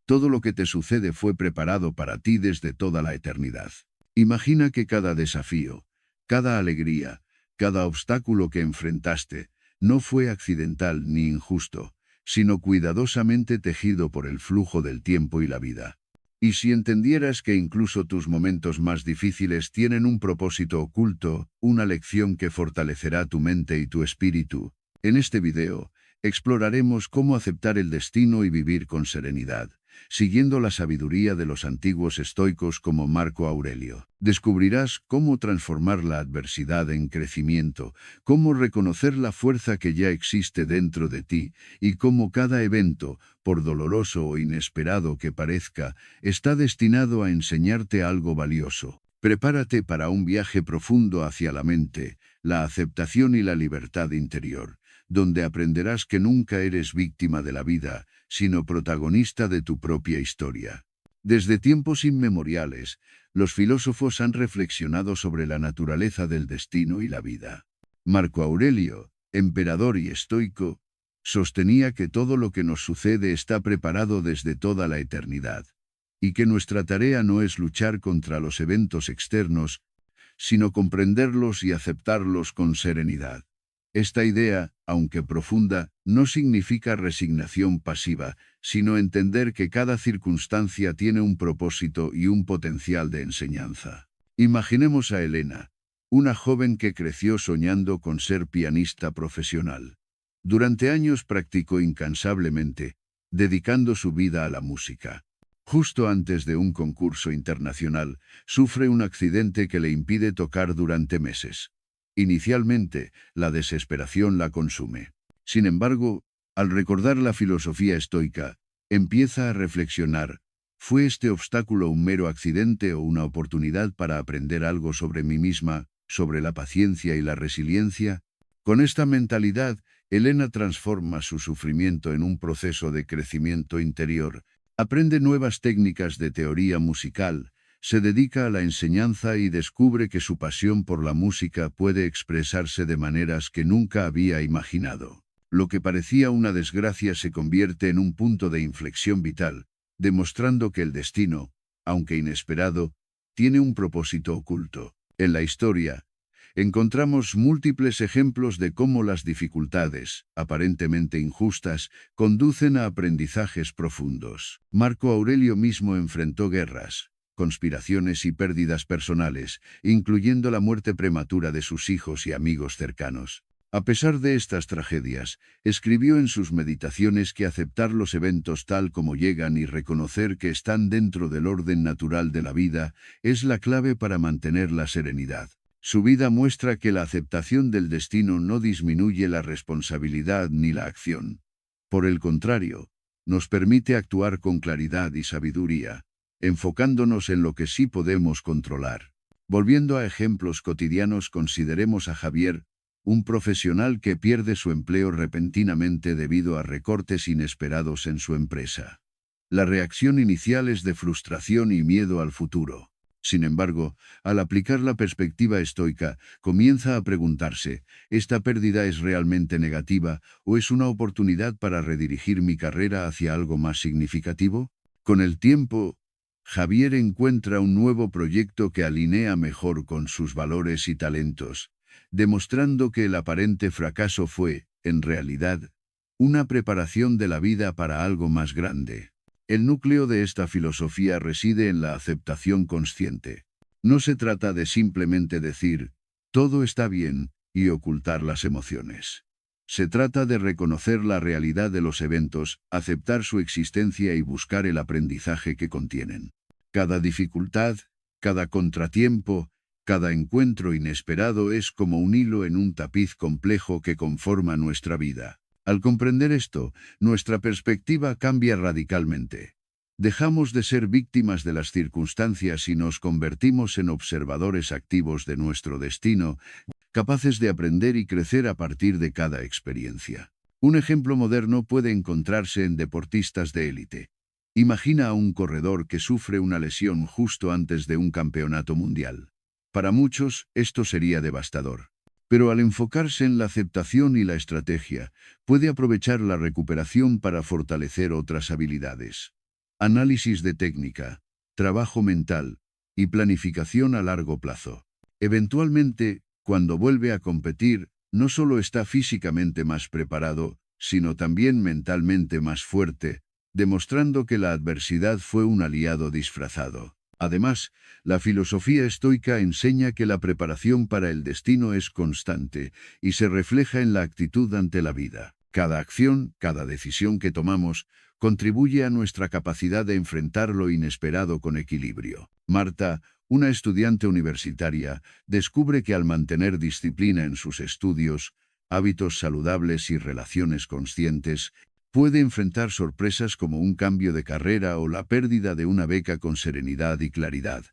Todo lo que te sucede fue preparado para ti desde toda la eternidad. Imagina que cada desafío, cada alegría, cada obstáculo que enfrentaste, no fue accidental ni injusto, sino cuidadosamente tejido por el flujo del tiempo y la vida. Y si entendieras que incluso tus momentos más difíciles tienen un propósito oculto, una lección que fortalecerá tu mente y tu espíritu, en este video, exploraremos cómo aceptar el destino y vivir con serenidad, siguiendo la sabiduría de los antiguos estoicos como Marco Aurelio. Descubrirás cómo transformar la adversidad en crecimiento, cómo reconocer la fuerza que ya existe dentro de ti, y cómo cada evento, por doloroso o inesperado que parezca, está destinado a enseñarte algo valioso. Prepárate para un viaje profundo hacia la mente, la aceptación y la libertad interior, donde aprenderás que nunca eres víctima de la vida, sino protagonista de tu propia historia. Desde tiempos inmemoriales, los filósofos han reflexionado sobre la naturaleza del destino y la vida. Marco Aurelio, emperador y estoico, sostenía que todo lo que nos sucede está preparado desde toda la eternidad, y que nuestra tarea no es luchar contra los eventos externos, sino comprenderlos y aceptarlos con serenidad. Esta idea, aunque profunda, no significa resignación pasiva, sino entender que cada circunstancia tiene un propósito y un potencial de enseñanza. Imaginemos a Elena, una joven que creció soñando con ser pianista profesional. Durante años practicó incansablemente, dedicando su vida a la música. Justo antes de un concurso internacional, sufre un accidente que le impide tocar durante meses. Inicialmente, la desesperación la consume. Sin embargo, al recordar la filosofía estoica, empieza a reflexionar: ¿fue este obstáculo un mero accidente o una oportunidad para aprender algo sobre mí misma, sobre la paciencia y la resiliencia? Con esta mentalidad, Elena transforma su sufrimiento en un proceso de crecimiento interior. Aprende nuevas técnicas de teoría musical, se dedica a la enseñanza y descubre que su pasión por la música puede expresarse de maneras que nunca había imaginado. Lo que parecía una desgracia se convierte en un punto de inflexión vital, demostrando que el destino, aunque inesperado, tiene un propósito oculto. En la historia, encontramos múltiples ejemplos de cómo las dificultades, aparentemente injustas, conducen a aprendizajes profundos. Marco Aurelio mismo enfrentó guerras, conspiraciones y pérdidas personales, incluyendo la muerte prematura de sus hijos y amigos cercanos. A pesar de estas tragedias, escribió en sus meditaciones que aceptar los eventos tal como llegan y reconocer que están dentro del orden natural de la vida es la clave para mantener la serenidad. Su vida muestra que la aceptación del destino no disminuye la responsabilidad ni la acción. Por el contrario, nos permite actuar con claridad y sabiduría, enfocándonos en lo que sí podemos controlar. Volviendo a ejemplos cotidianos, consideremos a Javier, un profesional que pierde su empleo repentinamente debido a recortes inesperados en su empresa. La reacción inicial es de frustración y miedo al futuro. Sin embargo, al aplicar la perspectiva estoica, comienza a preguntarse: ¿esta pérdida es realmente negativa o es una oportunidad para redirigir mi carrera hacia algo más significativo? Con el tiempo, Javier encuentra un nuevo proyecto que alinea mejor con sus valores y talentos, demostrando que el aparente fracaso fue, en realidad, una preparación de la vida para algo más grande. El núcleo de esta filosofía reside en la aceptación consciente. No se trata de simplemente decir, todo está bien, y ocultar las emociones. Se trata de reconocer la realidad de los eventos, aceptar su existencia y buscar el aprendizaje que contienen. Cada dificultad, cada contratiempo, cada encuentro inesperado es como un hilo en un tapiz complejo que conforma nuestra vida. Al comprender esto, nuestra perspectiva cambia radicalmente. Dejamos de ser víctimas de las circunstancias y nos convertimos en observadores activos de nuestro destino, capaces de aprender y crecer a partir de cada experiencia. Un ejemplo moderno puede encontrarse en deportistas de élite. Imagina a un corredor que sufre una lesión justo antes de un campeonato mundial. Para muchos, esto sería devastador. Pero al enfocarse en la aceptación y la estrategia, puede aprovechar la recuperación para fortalecer otras habilidades. análisis de técnica, trabajo mental y planificación a largo plazo. Eventualmente, cuando vuelve a competir, no solo está físicamente más preparado, sino también mentalmente más fuerte, demostrando que la adversidad fue un aliado disfrazado. Además, la filosofía estoica enseña que la preparación para el destino es constante y se refleja en la actitud ante la vida. Cada acción, cada decisión que tomamos, contribuye a nuestra capacidad de enfrentar lo inesperado con equilibrio. Marta, una estudiante universitaria, descubre que al mantener disciplina en sus estudios, hábitos saludables y relaciones conscientes, puede enfrentar sorpresas como un cambio de carrera o la pérdida de una beca con serenidad y claridad,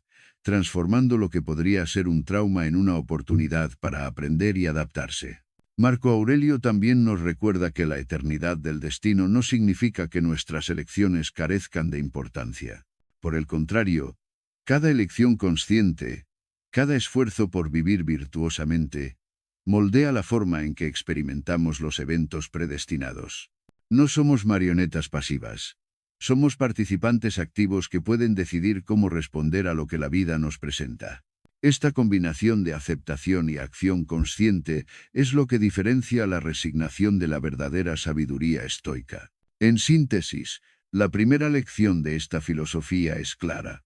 transformando lo que podría ser un trauma en una oportunidad para aprender y adaptarse. Marco Aurelio también nos recuerda que la eternidad del destino no significa que nuestras elecciones carezcan de importancia. Por el contrario, cada elección consciente, cada esfuerzo por vivir virtuosamente, moldea la forma en que experimentamos los eventos predestinados. No somos marionetas pasivas. Somos participantes activos que pueden decidir cómo responder a lo que la vida nos presenta. Esta combinación de aceptación y acción consciente es lo que diferencia la resignación de la verdadera sabiduría estoica. En síntesis, la primera lección de esta filosofía es clara.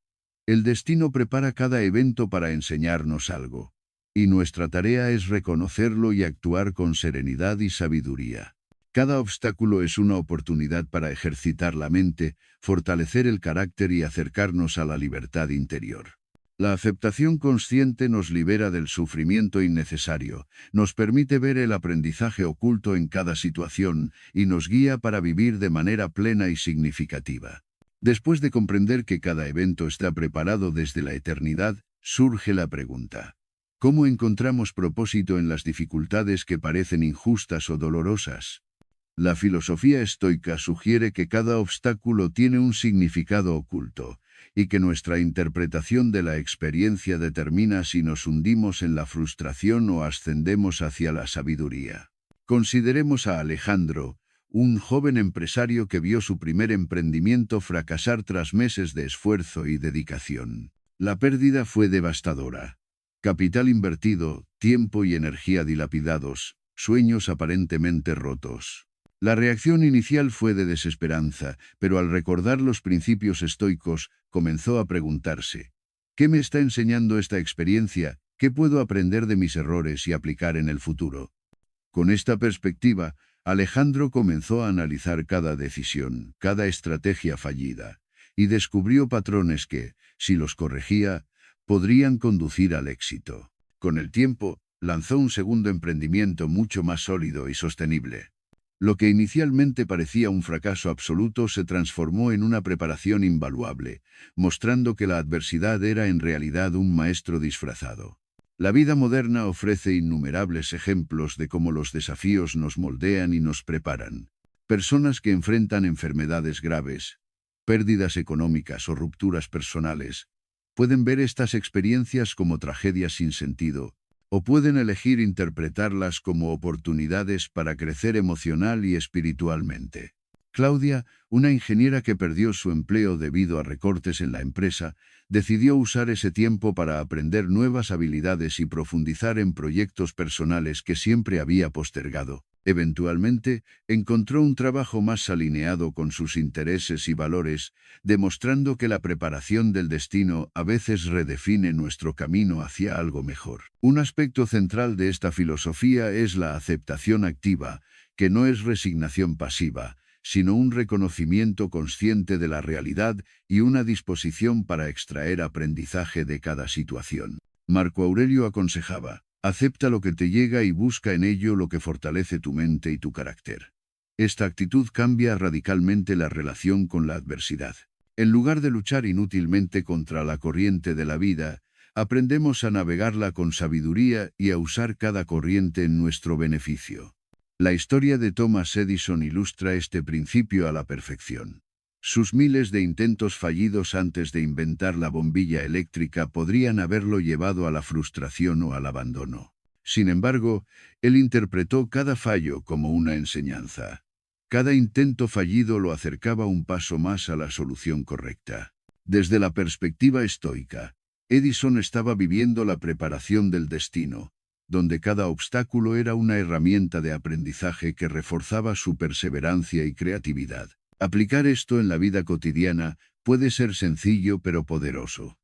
El destino prepara cada evento para enseñarnos algo, y nuestra tarea es reconocerlo y actuar con serenidad y sabiduría. Cada obstáculo es una oportunidad para ejercitar la mente, fortalecer el carácter y acercarnos a la libertad interior. La aceptación consciente nos libera del sufrimiento innecesario, nos permite ver el aprendizaje oculto en cada situación y nos guía para vivir de manera plena y significativa. Después de comprender que cada evento está preparado desde la eternidad, surge la pregunta: ¿cómo encontramos propósito en las dificultades que parecen injustas o dolorosas? La filosofía estoica sugiere que cada obstáculo tiene un significado oculto, y que nuestra interpretación de la experiencia determina si nos hundimos en la frustración o ascendemos hacia la sabiduría. Consideremos a Alejandro, un joven empresario que vio su primer emprendimiento fracasar tras meses de esfuerzo y dedicación. La pérdida fue devastadora. Capital invertido, tiempo y energía dilapidados, sueños aparentemente rotos. La reacción inicial fue de desesperanza, pero al recordar los principios estoicos, comenzó a preguntarse: ¿qué me está enseñando esta experiencia? ¿Qué puedo aprender de mis errores y aplicar en el futuro? Con esta perspectiva, Alejandro comenzó a analizar cada decisión, cada estrategia fallida, y descubrió patrones que, si los corregía, podrían conducir al éxito. Con el tiempo, lanzó un segundo emprendimiento mucho más sólido y sostenible. Lo que inicialmente parecía un fracaso absoluto se transformó en una preparación invaluable, mostrando que la adversidad era en realidad un maestro disfrazado. La vida moderna ofrece innumerables ejemplos de cómo los desafíos nos moldean y nos preparan. Personas que enfrentan enfermedades graves, pérdidas económicas o rupturas personales, pueden ver estas experiencias como tragedias sin sentido, o pueden elegir interpretarlas como oportunidades para crecer emocional y espiritualmente. Claudia, una ingeniera que perdió su empleo debido a recortes en la empresa, decidió usar ese tiempo para aprender nuevas habilidades y profundizar en proyectos personales que siempre había postergado. Eventualmente, encontró un trabajo más alineado con sus intereses y valores, demostrando que la preparación del destino a veces redefine nuestro camino hacia algo mejor. Un aspecto central de esta filosofía es la aceptación activa, que no es resignación pasiva, sino un reconocimiento consciente de la realidad y una disposición para extraer aprendizaje de cada situación. Marco Aurelio aconsejaba: acepta lo que te llega y busca en ello lo que fortalece tu mente y tu carácter. Esta actitud cambia radicalmente la relación con la adversidad. En lugar de luchar inútilmente contra la corriente de la vida, aprendemos a navegarla con sabiduría y a usar cada corriente en nuestro beneficio. La historia de Thomas Edison ilustra este principio a la perfección. Sus miles de intentos fallidos antes de inventar la bombilla eléctrica podrían haberlo llevado a la frustración o al abandono. Sin embargo, él interpretó cada fallo como una enseñanza. Cada intento fallido lo acercaba un paso más a la solución correcta. Desde la perspectiva estoica, Edison estaba viviendo la preparación del destino, donde cada obstáculo era una herramienta de aprendizaje que reforzaba su perseverancia y creatividad. Aplicar esto en la vida cotidiana puede ser sencillo pero poderoso.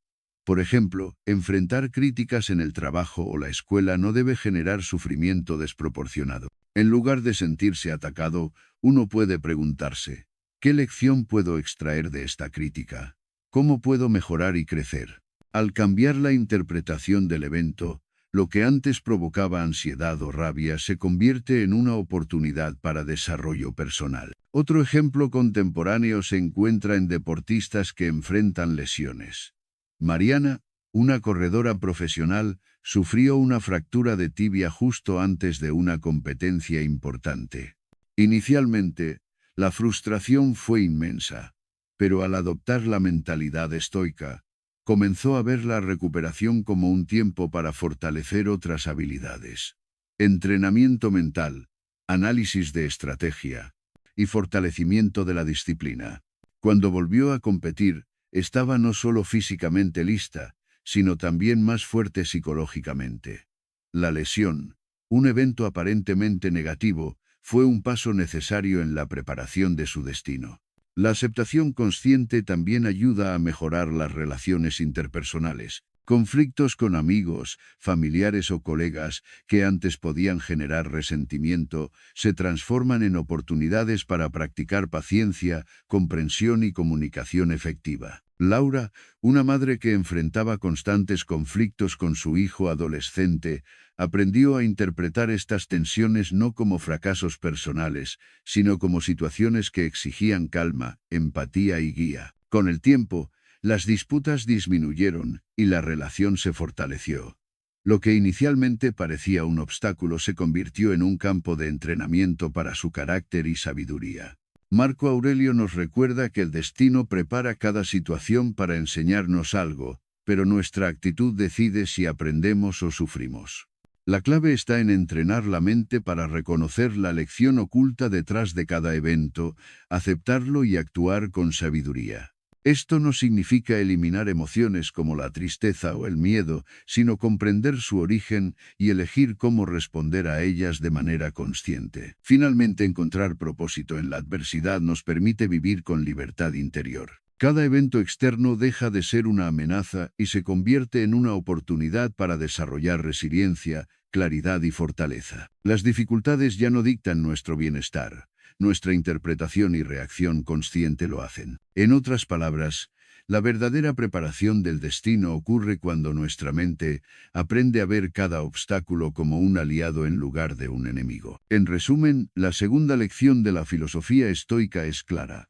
Por ejemplo, enfrentar críticas en el trabajo o la escuela no debe generar sufrimiento desproporcionado. En lugar de sentirse atacado, uno puede preguntarse, ¿qué lección puedo extraer de esta crítica? ¿Cómo puedo mejorar y crecer? Al cambiar la interpretación del evento, lo que antes provocaba ansiedad o rabia se convierte en una oportunidad para desarrollo personal. Otro ejemplo contemporáneo se encuentra en deportistas que enfrentan lesiones. Mariana, una corredora profesional, sufrió una fractura de tibia justo antes de una competencia importante. Inicialmente, la frustración fue inmensa, pero al adoptar la mentalidad estoica, comenzó a ver la recuperación como un tiempo para fortalecer otras habilidades. Entrenamiento mental, análisis de estrategia y fortalecimiento de la disciplina. Cuando volvió a competir, estaba no solo físicamente lista, sino también más fuerte psicológicamente. La lesión, un evento aparentemente negativo, fue un paso necesario en la preparación de su destino. La aceptación consciente también ayuda a mejorar las relaciones interpersonales. Conflictos con amigos, familiares o colegas que antes podían generar resentimiento, se transforman en oportunidades para practicar paciencia, comprensión y comunicación efectiva. Laura, una madre que enfrentaba constantes conflictos con su hijo adolescente, aprendió a interpretar estas tensiones no como fracasos personales, sino como situaciones que exigían calma, empatía y guía. Con el tiempo, las disputas disminuyeron y la relación se fortaleció. Lo que inicialmente parecía un obstáculo se convirtió en un campo de entrenamiento para su carácter y sabiduría. Marco Aurelio nos recuerda que el destino prepara cada situación para enseñarnos algo, pero nuestra actitud decide si aprendemos o sufrimos. La clave está en entrenar la mente para reconocer la lección oculta detrás de cada evento, aceptarlo y actuar con sabiduría. Esto no significa eliminar emociones como la tristeza o el miedo, sino comprender su origen y elegir cómo responder a ellas de manera consciente. Finalmente, encontrar propósito en la adversidad nos permite vivir con libertad interior. Cada evento externo deja de ser una amenaza y se convierte en una oportunidad para desarrollar resiliencia, claridad y fortaleza. Las dificultades ya no dictan nuestro bienestar. Nuestra interpretación y reacción consciente lo hacen. En otras palabras, la verdadera preparación del destino ocurre cuando nuestra mente aprende a ver cada obstáculo como un aliado en lugar de un enemigo. En resumen, la segunda lección de la filosofía estoica es clara.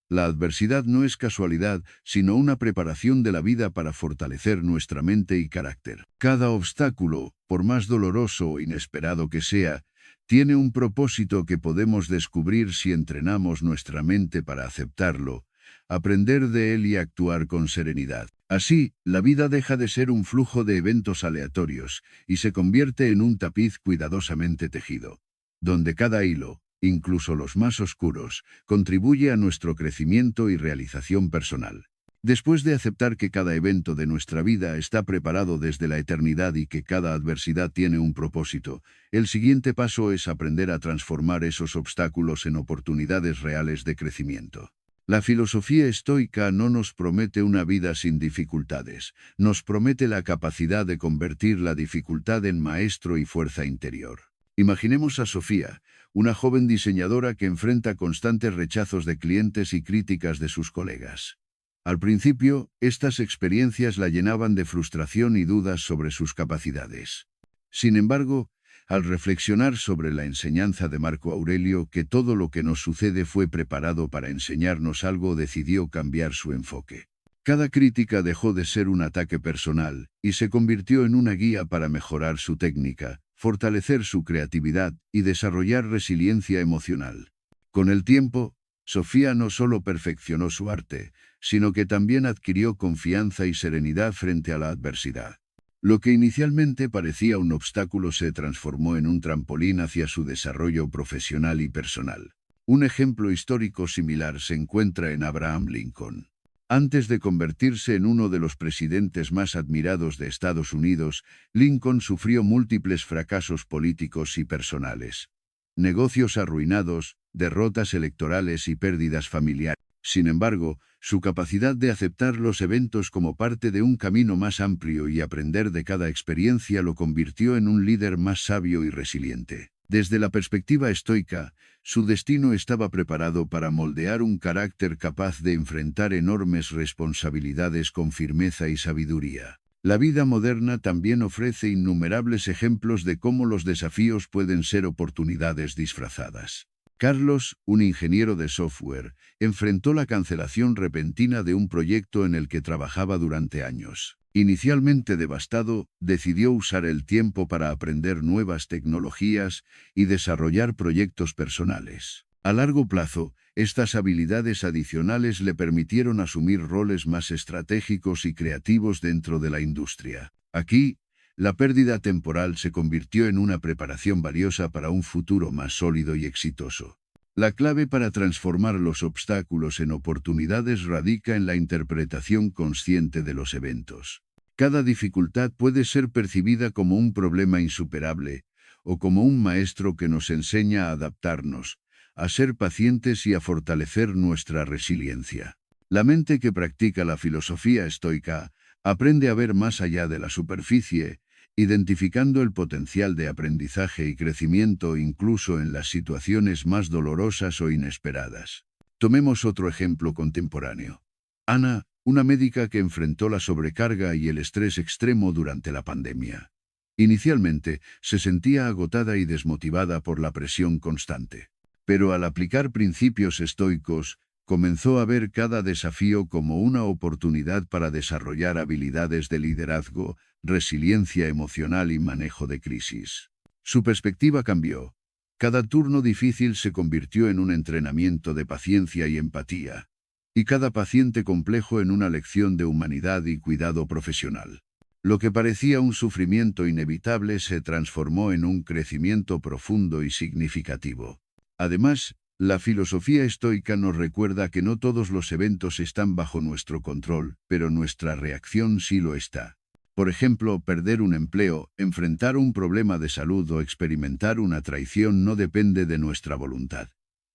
La adversidad no es casualidad, sino una preparación de la vida para fortalecer nuestra mente y carácter. Cada obstáculo, por más doloroso o inesperado que sea, tiene un propósito que podemos descubrir si entrenamos nuestra mente para aceptarlo, aprender de él y actuar con serenidad. Así, la vida deja de ser un flujo de eventos aleatorios y se convierte en un tapiz cuidadosamente tejido, donde cada hilo, incluso los más oscuros, contribuye a nuestro crecimiento y realización personal. Después de aceptar que cada evento de nuestra vida está preparado desde la eternidad y que cada adversidad tiene un propósito, el siguiente paso es aprender a transformar esos obstáculos en oportunidades reales de crecimiento. La filosofía estoica no nos promete una vida sin dificultades, nos promete la capacidad de convertir la dificultad en maestro y fuerza interior. Imaginemos a Sofía, una joven diseñadora que enfrenta constantes rechazos de clientes y críticas de sus colegas. Al principio, estas experiencias la llenaban de frustración y dudas sobre sus capacidades. Sin embargo, al reflexionar sobre la enseñanza de Marco Aurelio, que todo lo que nos sucede fue preparado para enseñarnos algo, decidió cambiar su enfoque. Cada crítica dejó de ser un ataque personal y se convirtió en una guía para mejorar su técnica, fortalecer su creatividad y desarrollar resiliencia emocional. Con el tiempo, Sofía no solo perfeccionó su arte, sino que también adquirió confianza y serenidad frente a la adversidad. Lo que inicialmente parecía un obstáculo se transformó en un trampolín hacia su desarrollo profesional y personal. Un ejemplo histórico similar se encuentra en Abraham Lincoln. Antes de convertirse en uno de los presidentes más admirados de Estados Unidos, Lincoln sufrió múltiples fracasos políticos y personales. Negocios arruinados, derrotas electorales y pérdidas familiares. Sin embargo, su capacidad de aceptar los eventos como parte de un camino más amplio y aprender de cada experiencia lo convirtió en un líder más sabio y resiliente. Desde la perspectiva estoica, su destino estaba preparado para moldear un carácter capaz de enfrentar enormes responsabilidades con firmeza y sabiduría. La vida moderna también ofrece innumerables ejemplos de cómo los desafíos pueden ser oportunidades disfrazadas. Carlos, un ingeniero de software, enfrentó la cancelación repentina de un proyecto en el que trabajaba durante años. Inicialmente devastado, decidió usar el tiempo para aprender nuevas tecnologías y desarrollar proyectos personales. A largo plazo, estas habilidades adicionales le permitieron asumir roles más estratégicos y creativos dentro de la industria. Aquí, la pérdida temporal se convirtió en una preparación valiosa para un futuro más sólido y exitoso. La clave para transformar los obstáculos en oportunidades radica en la interpretación consciente de los eventos. Cada dificultad puede ser percibida como un problema insuperable o como un maestro que nos enseña a adaptarnos, a ser pacientes y a fortalecer nuestra resiliencia. La mente que practica la filosofía estoica aprende a ver más allá de la superficie, identificando el potencial de aprendizaje y crecimiento incluso en las situaciones más dolorosas o inesperadas. Tomemos otro ejemplo contemporáneo. Ana, una médica que enfrentó la sobrecarga y el estrés extremo durante la pandemia. Inicialmente, se sentía agotada y desmotivada por la presión constante. Pero al aplicar principios estoicos, comenzó a ver cada desafío como una oportunidad para desarrollar habilidades de liderazgo, resiliencia emocional y manejo de crisis. Su perspectiva cambió. Cada turno difícil se convirtió en un entrenamiento de paciencia y empatía, y cada paciente complejo en una lección de humanidad y cuidado profesional. Lo que parecía un sufrimiento inevitable se transformó en un crecimiento profundo y significativo. Además, la filosofía estoica nos recuerda que no todos los eventos están bajo nuestro control, pero nuestra reacción sí lo está. Por ejemplo, perder un empleo, enfrentar un problema de salud o experimentar una traición no depende de nuestra voluntad.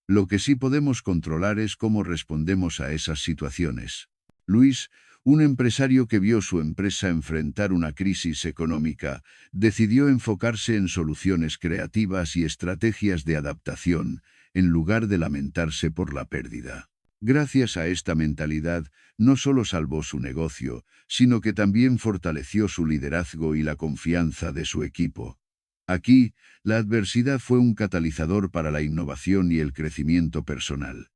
Lo que sí podemos controlar es cómo respondemos a esas situaciones. Luis, un empresario que vio su empresa enfrentar una crisis económica, decidió enfocarse en soluciones creativas y estrategias de adaptación, en lugar de lamentarse por la pérdida. Gracias a esta mentalidad, no solo salvó su negocio, sino que también fortaleció su liderazgo y la confianza de su equipo. Aquí, la adversidad fue un catalizador para la innovación y el crecimiento personal.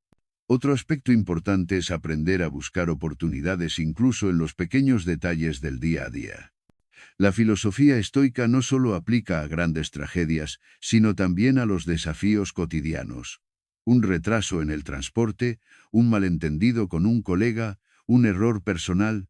Otro aspecto importante es aprender a buscar oportunidades incluso en los pequeños detalles del día a día. La filosofía estoica no solo aplica a grandes tragedias, sino también a los desafíos cotidianos. Un retraso en el transporte, un malentendido con un colega, un error personal.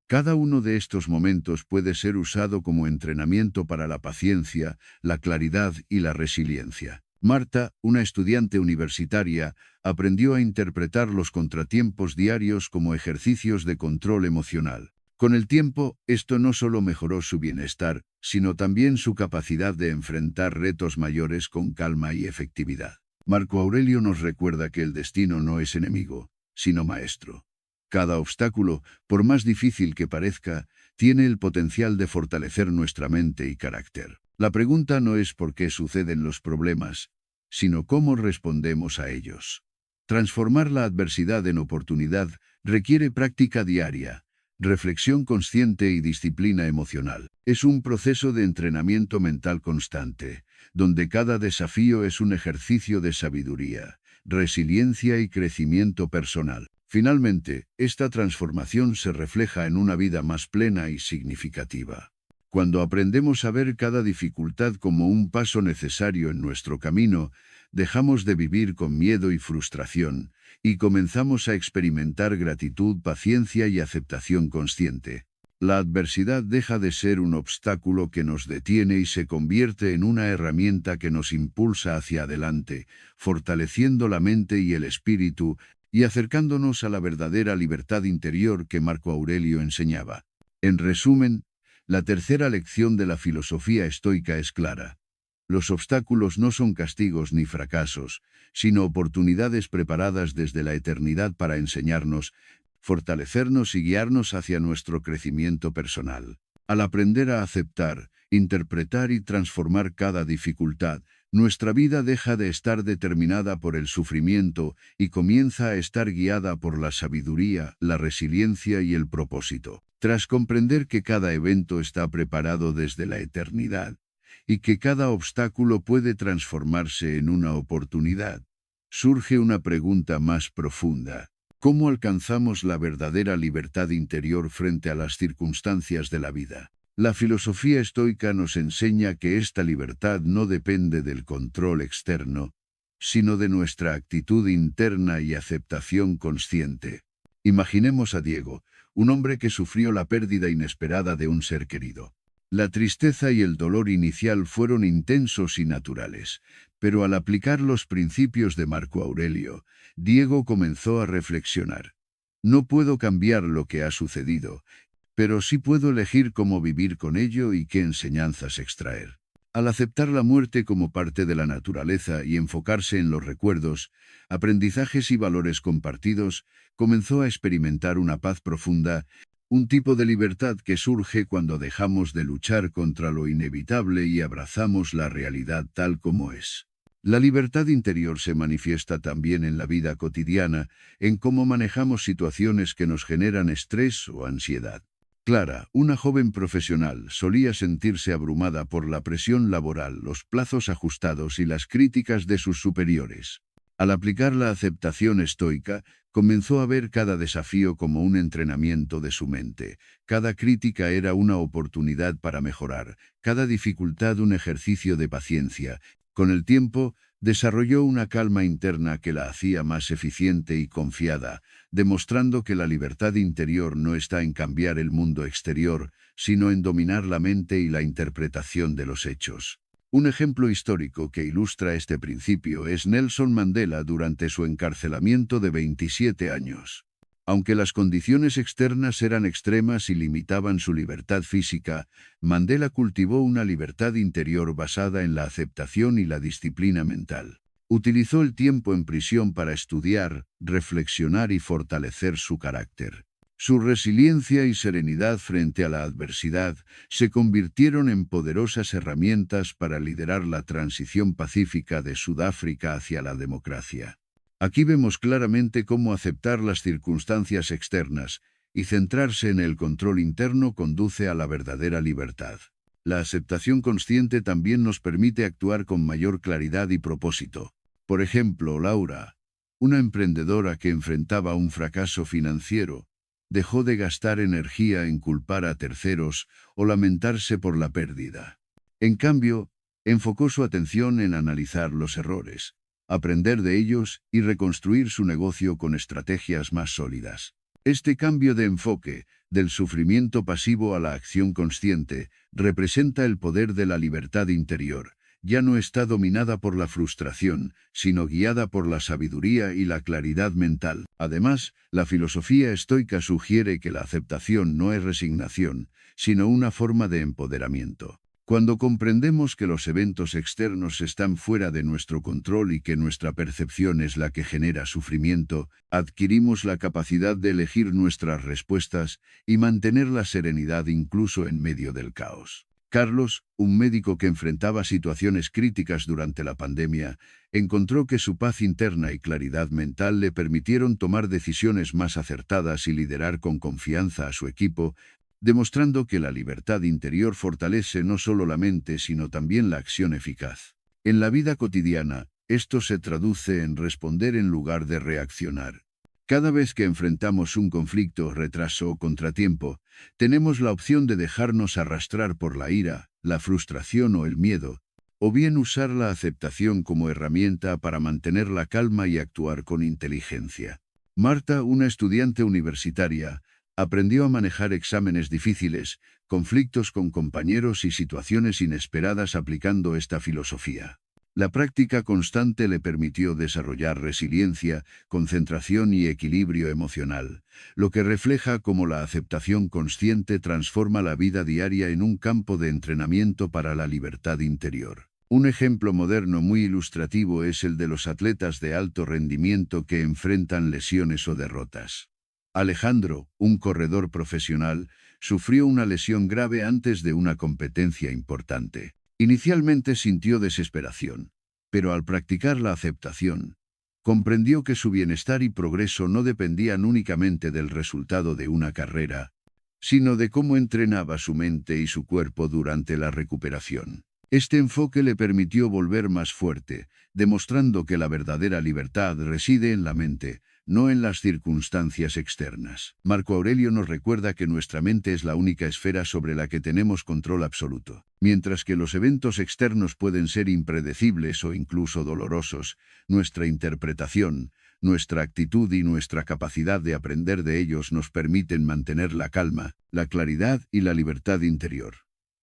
Cada uno de estos momentos puede ser usado como entrenamiento para la paciencia, la claridad y la resiliencia. Marta, una estudiante universitaria, aprendió a interpretar los contratiempos diarios como ejercicios de control emocional. Con el tiempo, esto no solo mejoró su bienestar, sino también su capacidad de enfrentar retos mayores con calma y efectividad. Marco Aurelio nos recuerda que el destino no es enemigo, sino maestro. Cada obstáculo, por más difícil que parezca, tiene el potencial de fortalecer nuestra mente y carácter. La pregunta no es por qué suceden los problemas, sino cómo respondemos a ellos. Transformar la adversidad en oportunidad requiere práctica diaria, reflexión consciente y disciplina emocional. Es un proceso de entrenamiento mental constante, donde cada desafío es un ejercicio de sabiduría, resiliencia y crecimiento personal. Finalmente, esta transformación se refleja en una vida más plena y significativa. Cuando aprendemos a ver cada dificultad como un paso necesario en nuestro camino, dejamos de vivir con miedo y frustración, y comenzamos a experimentar gratitud, paciencia y aceptación consciente. La adversidad deja de ser un obstáculo que nos detiene y se convierte en una herramienta que nos impulsa hacia adelante, fortaleciendo la mente y el espíritu y acercándonos a la verdadera libertad interior que Marco Aurelio enseñaba. En resumen, la tercera lección de la filosofía estoica es clara. Los obstáculos no son castigos ni fracasos, sino oportunidades preparadas desde la eternidad para enseñarnos, fortalecernos y guiarnos hacia nuestro crecimiento personal. Al aprender a aceptar, interpretar y transformar cada dificultad, nuestra vida deja de estar determinada por el sufrimiento y comienza a estar guiada por la sabiduría, la resiliencia y el propósito. Tras comprender que cada evento está preparado desde la eternidad, y que cada obstáculo puede transformarse en una oportunidad, surge una pregunta más profunda. ¿Cómo alcanzamos la verdadera libertad interior frente a las circunstancias de la vida? La filosofía estoica nos enseña que esta libertad no depende del control externo, sino de nuestra actitud interna y aceptación consciente. Imaginemos a Diego, un hombre que sufrió la pérdida inesperada de un ser querido. La tristeza y el dolor inicial fueron intensos y naturales, pero al aplicar los principios de Marco Aurelio, Diego comenzó a reflexionar. No puedo cambiar lo que ha sucedido, pero sí puedo elegir cómo vivir con ello y qué enseñanzas extraer. Al aceptar la muerte como parte de la naturaleza y enfocarse en los recuerdos, aprendizajes y valores compartidos, comenzó a experimentar una paz profunda, un tipo de libertad que surge cuando dejamos de luchar contra lo inevitable y abrazamos la realidad tal como es. La libertad interior se manifiesta también en la vida cotidiana, en cómo manejamos situaciones que nos generan estrés o ansiedad. Clara, una joven profesional, solía sentirse abrumada por la presión laboral, los plazos ajustados y las críticas de sus superiores. Al aplicar la aceptación estoica, comenzó a ver cada desafío como un entrenamiento de su mente. Cada crítica era una oportunidad para mejorar, cada dificultad un ejercicio de paciencia. Con el tiempo, desarrolló una calma interna que la hacía más eficiente y confiada, demostrando que la libertad interior no está en cambiar el mundo exterior, sino en dominar la mente y la interpretación de los hechos. Un ejemplo histórico que ilustra este principio es Nelson Mandela durante su encarcelamiento de 27 años. Aunque las condiciones externas eran extremas y limitaban su libertad física, Mandela cultivó una libertad interior basada en la aceptación y la disciplina mental. Utilizó el tiempo en prisión para estudiar, reflexionar y fortalecer su carácter. Su resiliencia y serenidad frente a la adversidad se convirtieron en poderosas herramientas para liderar la transición pacífica de Sudáfrica hacia la democracia. Aquí vemos claramente cómo aceptar las circunstancias externas y centrarse en el control interno conduce a la verdadera libertad. La aceptación consciente también nos permite actuar con mayor claridad y propósito. Por ejemplo, Laura, una emprendedora que enfrentaba un fracaso financiero, dejó de gastar energía en culpar a terceros o lamentarse por la pérdida. En cambio, enfocó su atención en analizar los errores, aprender de ellos y reconstruir su negocio con estrategias más sólidas. Este cambio de enfoque, del sufrimiento pasivo a la acción consciente, representa el poder de la libertad interior. Ya no está dominada por la frustración, sino guiada por la sabiduría y la claridad mental. Además, la filosofía estoica sugiere que la aceptación no es resignación, sino una forma de empoderamiento. Cuando comprendemos que los eventos externos están fuera de nuestro control y que nuestra percepción es la que genera sufrimiento, adquirimos la capacidad de elegir nuestras respuestas y mantener la serenidad incluso en medio del caos. Carlos, un médico que enfrentaba situaciones críticas durante la pandemia, encontró que su paz interna y claridad mental le permitieron tomar decisiones más acertadas y liderar con confianza a su equipo, demostrando que la libertad interior fortalece no solo la mente sino también la acción eficaz. En la vida cotidiana, esto se traduce en responder en lugar de reaccionar. Cada vez que enfrentamos un conflicto, retraso o contratiempo, tenemos la opción de dejarnos arrastrar por la ira, la frustración o el miedo, o bien usar la aceptación como herramienta para mantener la calma y actuar con inteligencia. Marta, una estudiante universitaria, Aprendió a manejar exámenes difíciles, conflictos con compañeros y situaciones inesperadas aplicando esta filosofía. La práctica constante le permitió desarrollar resiliencia, concentración y equilibrio emocional, lo que refleja cómo la aceptación consciente transforma la vida diaria en un campo de entrenamiento para la libertad interior. Un ejemplo moderno muy ilustrativo es el de los atletas de alto rendimiento que enfrentan lesiones o derrotas. Alejandro, un corredor profesional, sufrió una lesión grave antes de una competencia importante. Inicialmente sintió desesperación, pero al practicar la aceptación, comprendió que su bienestar y progreso no dependían únicamente del resultado de una carrera, sino de cómo entrenaba su mente y su cuerpo durante la recuperación. Este enfoque le permitió volver más fuerte, demostrando que la verdadera libertad reside en la mente, no en las circunstancias externas. Marco Aurelio nos recuerda que nuestra mente es la única esfera sobre la que tenemos control absoluto. Mientras que los eventos externos pueden ser impredecibles o incluso dolorosos, nuestra interpretación, nuestra actitud y nuestra capacidad de aprender de ellos nos permiten mantener la calma, la claridad y la libertad interior.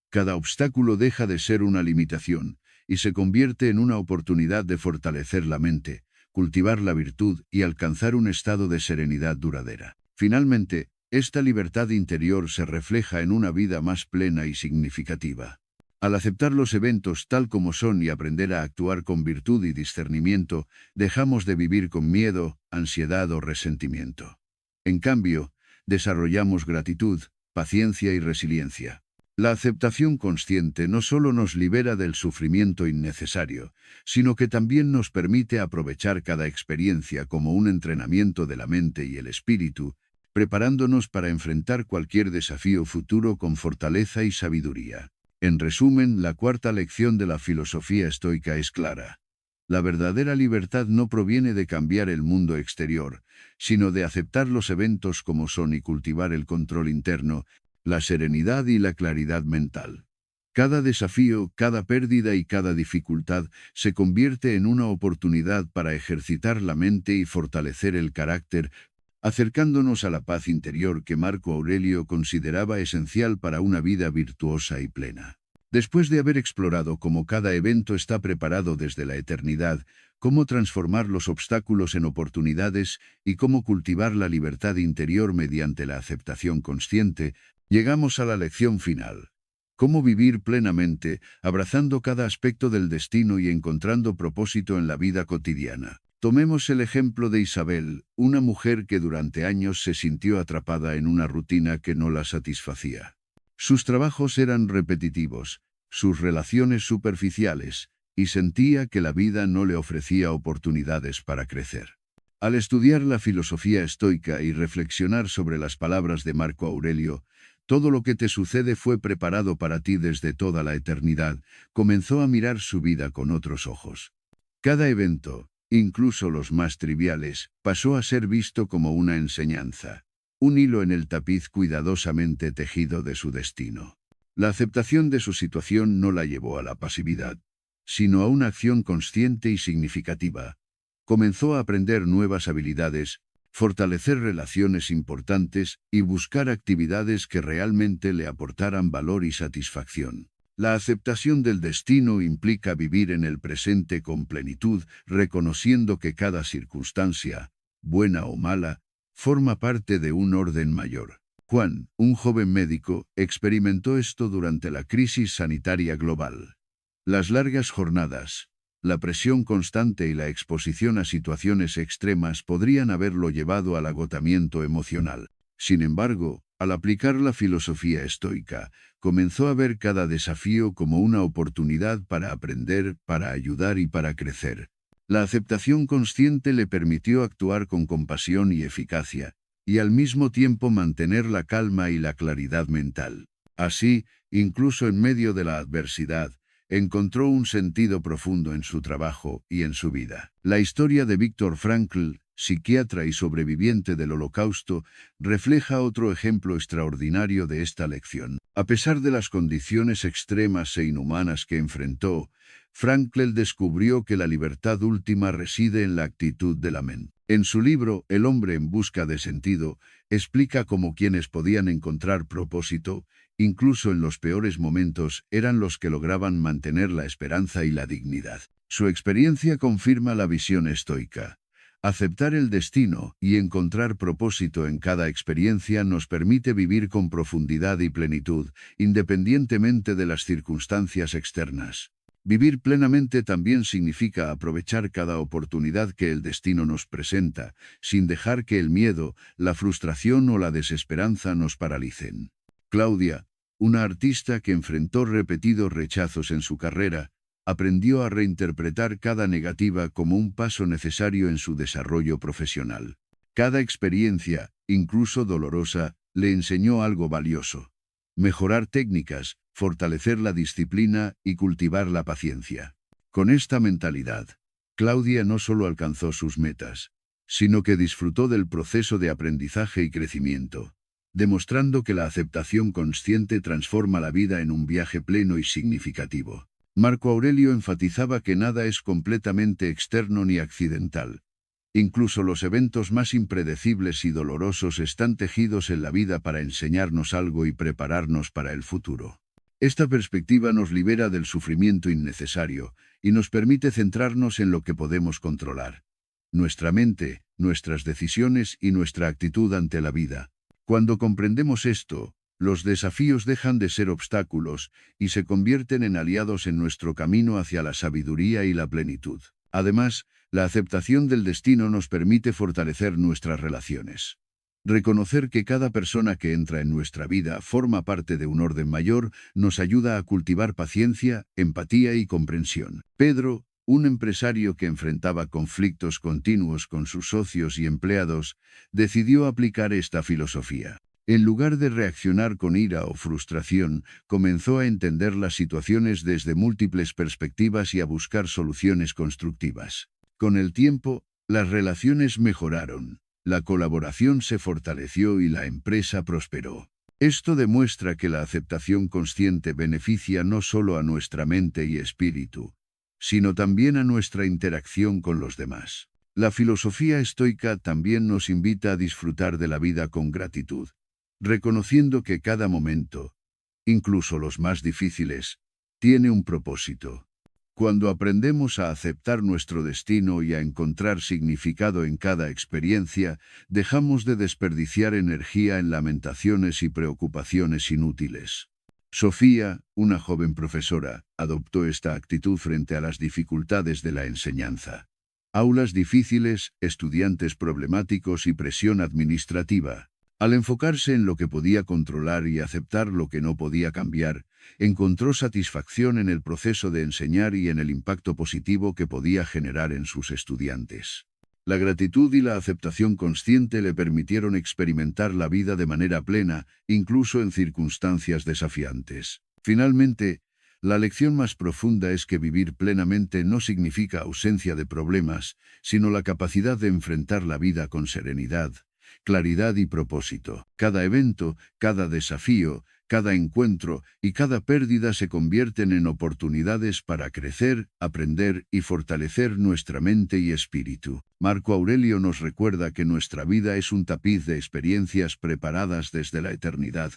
Cada obstáculo deja de ser una limitación y se convierte en una oportunidad de fortalecer la mente, cultivar la virtud y alcanzar un estado de serenidad duradera. Finalmente, esta libertad interior se refleja en una vida más plena y significativa. Al aceptar los eventos tal como son y aprender a actuar con virtud y discernimiento, dejamos de vivir con miedo, ansiedad o resentimiento. En cambio, desarrollamos gratitud, paciencia y resiliencia. La aceptación consciente no solo nos libera del sufrimiento innecesario, sino que también nos permite aprovechar cada experiencia como un entrenamiento de la mente y el espíritu, preparándonos para enfrentar cualquier desafío futuro con fortaleza y sabiduría. En resumen, la cuarta lección de la filosofía estoica es clara. La verdadera libertad no proviene de cambiar el mundo exterior, sino de aceptar los eventos como son y cultivar el control interno, la serenidad y la claridad mental. Cada desafío, cada pérdida y cada dificultad se convierte en una oportunidad para ejercitar la mente y fortalecer el carácter, acercándonos a la paz interior que Marco Aurelio consideraba esencial para una vida virtuosa y plena. Después de haber explorado cómo cada evento está preparado desde la eternidad, cómo transformar los obstáculos en oportunidades y cómo cultivar la libertad interior mediante la aceptación consciente, llegamos a la lección final. Cómo vivir plenamente, abrazando cada aspecto del destino y encontrando propósito en la vida cotidiana. Tomemos el ejemplo de Isabel, una mujer que durante años se sintió atrapada en una rutina que no la satisfacía. Sus trabajos eran repetitivos, sus relaciones superficiales, y sentía que la vida no le ofrecía oportunidades para crecer. Al estudiar la filosofía estoica y reflexionar sobre las palabras de Marco Aurelio, todo lo que te sucede fue preparado para ti desde toda la eternidad, comenzó a mirar su vida con otros ojos. Cada evento, incluso los más triviales, pasó a ser visto como una enseñanza, un hilo en el tapiz cuidadosamente tejido de su destino. La aceptación de su situación no la llevó a la pasividad, sino a una acción consciente y significativa. Comenzó a aprender nuevas habilidades, fortalecer relaciones importantes y buscar actividades que realmente le aportaran valor y satisfacción. La aceptación del destino implica vivir en el presente con plenitud, reconociendo que cada circunstancia, buena o mala, forma parte de un orden mayor. Juan, un joven médico, experimentó esto durante la crisis sanitaria global. Las largas jornadas, la presión constante y la exposición a situaciones extremas podrían haberlo llevado al agotamiento emocional. Sin embargo, al aplicar la filosofía estoica, comenzó a ver cada desafío como una oportunidad para aprender, para ayudar y para crecer. La aceptación consciente le permitió actuar con compasión y eficacia, y al mismo tiempo mantener la calma y la claridad mental. Así, incluso en medio de la adversidad, encontró un sentido profundo en su trabajo y en su vida. La historia de Viktor Frankl, psiquiatra y sobreviviente del Holocausto, refleja otro ejemplo extraordinario de esta lección. A pesar de las condiciones extremas e inhumanas que enfrentó, Frankl descubrió que la libertad última reside en la actitud de la mente. En su libro El hombre en busca de sentido, explica cómo quienes podían encontrar propósito, incluso en los peores momentos, eran los que lograban mantener la esperanza y la dignidad. Su experiencia confirma la visión estoica. Aceptar el destino y encontrar propósito en cada experiencia nos permite vivir con profundidad y plenitud, independientemente de las circunstancias externas. Vivir plenamente también significa aprovechar cada oportunidad que el destino nos presenta, sin dejar que el miedo, la frustración o la desesperanza nos paralicen. Claudia, una artista que enfrentó repetidos rechazos en su carrera, aprendió a reinterpretar cada negativa como un paso necesario en su desarrollo profesional. Cada experiencia, incluso dolorosa, le enseñó algo valioso: mejorar técnicas, fortalecer la disciplina y cultivar la paciencia. Con esta mentalidad, Claudia no solo alcanzó sus metas, sino que disfrutó del proceso de aprendizaje y crecimiento, demostrando que la aceptación consciente transforma la vida en un viaje pleno y significativo. Marco Aurelio enfatizaba que nada es completamente externo ni accidental. Incluso los eventos más impredecibles y dolorosos están tejidos en la vida para enseñarnos algo y prepararnos para el futuro. Esta perspectiva nos libera del sufrimiento innecesario y nos permite centrarnos en lo que podemos controlar: nuestra mente, nuestras decisiones y nuestra actitud ante la vida. Cuando comprendemos esto, los desafíos dejan de ser obstáculos y se convierten en aliados en nuestro camino hacia la sabiduría y la plenitud. Además, la aceptación del destino nos permite fortalecer nuestras relaciones. Reconocer que cada persona que entra en nuestra vida forma parte de un orden mayor nos ayuda a cultivar paciencia, empatía y comprensión. Pedro, un empresario que enfrentaba conflictos continuos con sus socios y empleados, decidió aplicar esta filosofía. En lugar de reaccionar con ira o frustración, comenzó a entender las situaciones desde múltiples perspectivas y a buscar soluciones constructivas. Con el tiempo, las relaciones mejoraron, la colaboración se fortaleció y la empresa prosperó. Esto demuestra que la aceptación consciente beneficia no solo a nuestra mente y espíritu, sino también a nuestra interacción con los demás. La filosofía estoica también nos invita a disfrutar de la vida con gratitud, reconociendo que cada momento, incluso los más difíciles, tiene un propósito. Cuando aprendemos a aceptar nuestro destino y a encontrar significado en cada experiencia, dejamos de desperdiciar energía en lamentaciones y preocupaciones inútiles. Sofía, una joven profesora, adoptó esta actitud frente a las dificultades de la enseñanza. Aulas difíciles, estudiantes problemáticos y presión administrativa. Al enfocarse en lo que podía controlar y aceptar lo que no podía cambiar, encontró satisfacción en el proceso de enseñar y en el impacto positivo que podía generar en sus estudiantes. La gratitud y la aceptación consciente le permitieron experimentar la vida de manera plena, incluso en circunstancias desafiantes. Finalmente, la lección más profunda es que vivir plenamente no significa ausencia de problemas, sino la capacidad de enfrentar la vida con serenidad, claridad y propósito. Cada evento, cada desafío, cada encuentro y cada pérdida se convierten en oportunidades para crecer, aprender y fortalecer nuestra mente y espíritu. Marco Aurelio nos recuerda que nuestra vida es un tapiz de experiencias preparadas desde la eternidad,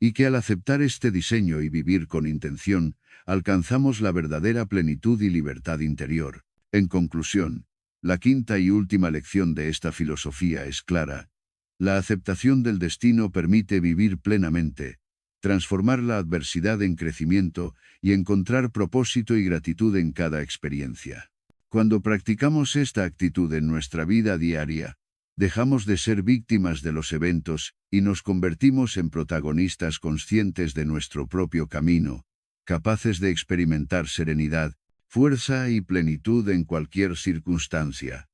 y que al aceptar este diseño y vivir con intención, alcanzamos la verdadera plenitud y libertad interior. En conclusión, la quinta y última lección de esta filosofía es clara: la aceptación del destino permite vivir plenamente, transformar la adversidad en crecimiento y encontrar propósito y gratitud en cada experiencia. Cuando practicamos esta actitud en nuestra vida diaria, dejamos de ser víctimas de los eventos y nos convertimos en protagonistas conscientes de nuestro propio camino, capaces de experimentar serenidad, fuerza y plenitud en cualquier circunstancia.